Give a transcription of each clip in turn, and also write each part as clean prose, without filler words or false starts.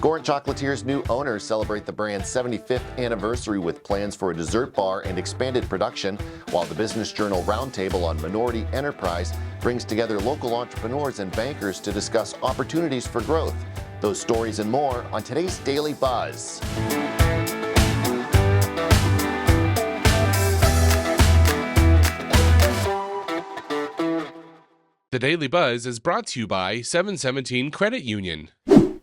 Gorant Chocolatier's new owners celebrate the brand's 75th anniversary with plans for a dessert bar and expanded production, while the Business Journal Roundtable on Minority Enterprise brings together local entrepreneurs and bankers to discuss opportunities for growth. Those stories and more on today's Daily Buzz. The Daily Buzz is brought to you by 717 Credit Union.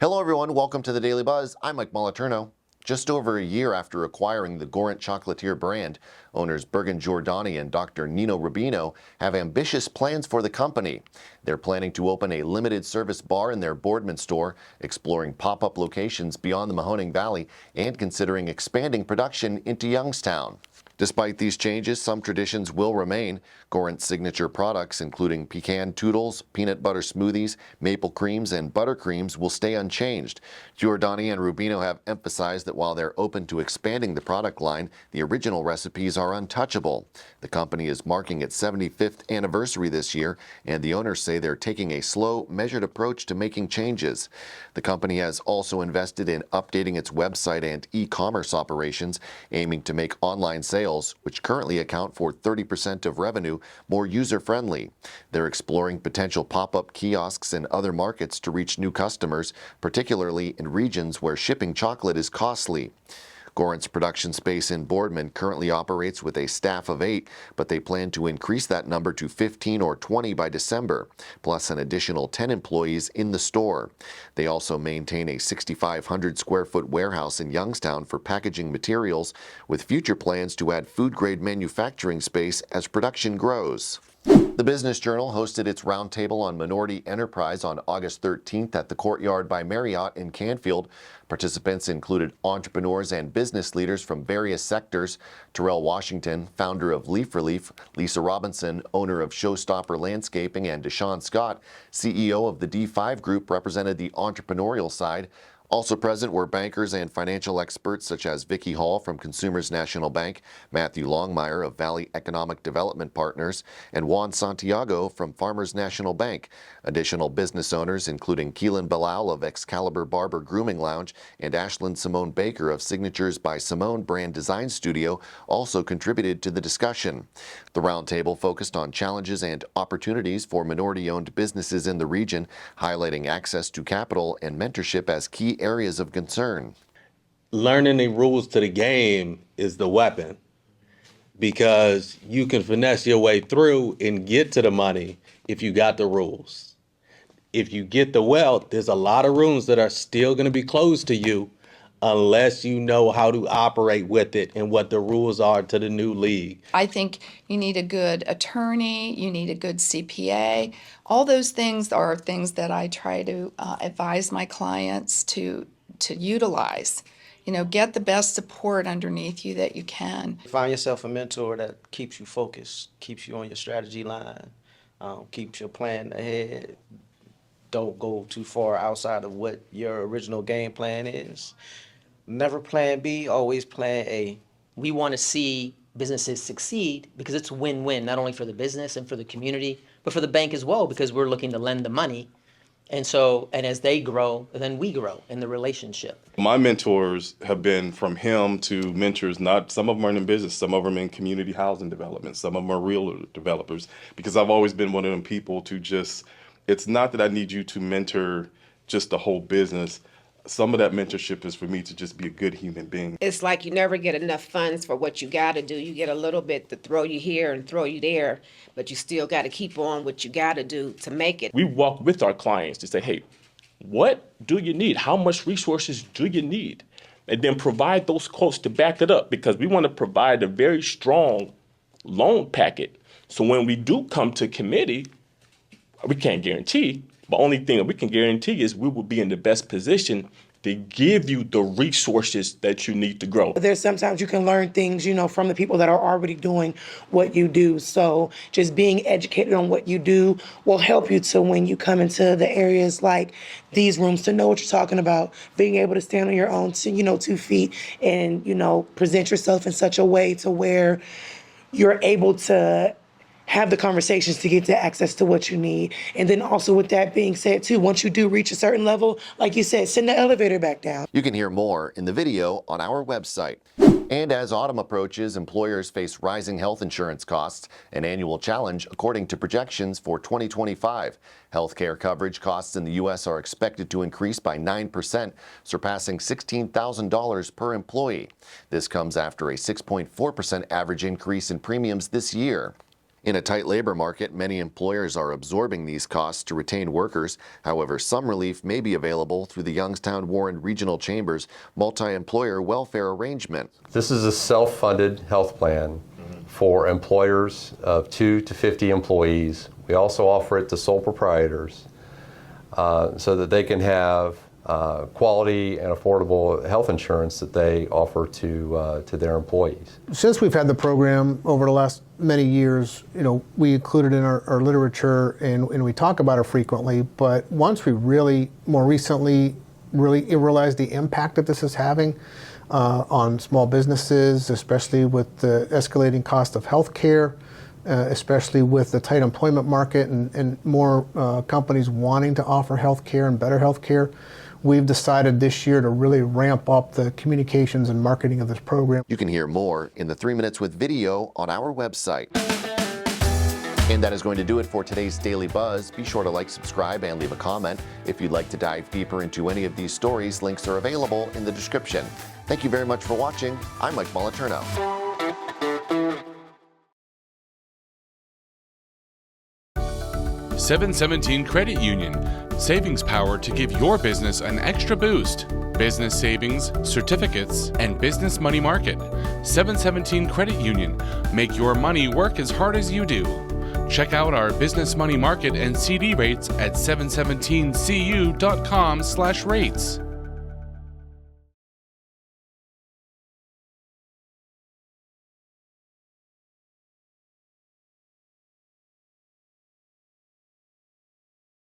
Hello everyone, welcome to the Daily Buzz. I'm Mike Moliterno. Just over a year after acquiring the Gorant Chocolatier brand, owners Bergen Giordani and Dr. Nino Rubino have ambitious plans for the company. They're planning to open a limited service bar in their Boardman store, exploring pop-up locations beyond the Mahoning Valley, and considering expanding production into Youngstown. Despite these changes, some traditions will remain. Gorant's signature products, including pecan toodles, peanut butter smoothies, maple creams, and buttercreams, will stay unchanged. Giordani and Rubino have emphasized that while they're open to expanding the product line, the original recipes are untouchable. The company is marking its 75th anniversary this year, and the owners say they're taking a slow, measured approach to making changes. The company has also invested in updating its website and e-commerce operations, aiming to make online sales, which currently account for 30% of revenue, more user-friendly. They're exploring potential pop-up kiosks in other markets to reach new customers, particularly in regions where shipping chocolate is costly. Gorant's production space in Boardman currently operates with a staff of 8, but they plan to increase that number to 15 or 20 by December, plus an additional 10 employees in the store. They also maintain a 6,500 square foot warehouse in Youngstown for packaging materials, with future plans to add food-grade manufacturing space as production grows. The Business Journal hosted its roundtable on minority enterprise on August 13th at the Courtyard by Marriott in Canfield. Participants included entrepreneurs and business leaders from various sectors. Terrell Washington, founder of Leaf Relief, Lisa Robinson, owner of Showstopper Landscaping, and Deshaun Scott, CEO of the D5 Group, represented the entrepreneurial side. Also present were bankers and financial experts such as Vicki Hall from Consumers National Bank, Matthew Longmire of Valley Economic Development Partners, and Juan Santiago from Farmers National Bank. Additional business owners, including Keelan Bilal of Excalibur Barber Grooming Lounge and Ashlyn Simone Baker of Signatures by Simone Brand Design Studio, also contributed to the discussion. The roundtable focused on challenges and opportunities for minority-owned businesses in the region, highlighting access to capital and mentorship as key areas of concern. Learning the rules to the game is the weapon, because you can finesse your way through and get to the money if you got the rules. If you get the wealth, there's a lot of rooms that are still going to be closed to you unless you know how to operate with it and what the rules are to the new league. I think you need a good attorney, you need a good CPA. All those things are things that I try to advise my clients to utilize. You know, get the best support underneath you that you can. Find yourself a mentor that keeps you focused, keeps you on your strategy line, keeps your plan ahead. Don't go too far outside of what your original game plan is. Never plan B, always plan A. We want to see businesses succeed because it's win-win, not only for the business and for the community, but for the bank as well, because we're looking to lend the money. And as they grow, then we grow in the relationship. My mentors have been from him to mentors, some of them are in business, some of them in community housing development, some of them are real developers, because I've always been one of them people to it's not that I need you to mentor just the whole business. Some of that mentorship is for me to just be a good human being. It's like you never get enough funds for what you got to do. You get a little bit to throw you here and throw you there, but you still got to keep on what you got to do to make it. We walk with our clients to say, hey, what do you need? How much resources do you need? And then provide those quotes to back it up, because we want to provide a very strong loan packet. So when we do come to committee, we can't guarantee, but only thing that we can guarantee is we will be in the best position to give you the resources that you need to grow. There's sometimes you can learn things, from the people that are already doing what you do. So just being educated on what you do will help you to, when you come into the areas like these rooms, to know what you're talking about, being able to stand on your own, 2 feet and, present yourself in such a way to where you're able to have the conversations to get to access to what you need. And then also with that being said too, once you do reach a certain level, like you said, send the elevator back down. You can hear more in the video on our website. And as autumn approaches, employers face rising health insurance costs, an annual challenge according to projections for 2025. Healthcare coverage costs in the U.S. are expected to increase by 9%, surpassing $16,000 per employee. This comes after a 6.4% average increase in premiums this year. In a tight labor market, many employers are absorbing these costs to retain workers. However, some relief may be available through the Youngstown Warren Regional Chamber's multi-employer welfare arrangement. This is a self-funded health plan for employers of 2 to 50 employees. We also offer it to sole proprietors so that they can have quality and affordable health insurance that they offer to their employees. Since we've had the program over the last many years, we include it in our literature and we talk about it frequently, but once we more recently realized the impact that this is having on small businesses, especially with the escalating cost of health care, especially with the tight employment market and more companies wanting to offer health care and better health care, we've decided this year to really ramp up the communications and marketing of this program. You can hear more in the 3 Minutes with video on our website. And that is going to do it for today's Daily Buzz. Be sure to like, subscribe, and leave a comment. If you'd like to dive deeper into any of these stories, links are available in the description. Thank you very much for watching. I'm Mike Molitorno. 717 Credit Union. Savings power to give your business an extra boost. Business savings, certificates, and business money market. 717 Credit Union. Make your money work as hard as you do. Check out our business money market and CD rates at 717cu.com/rates.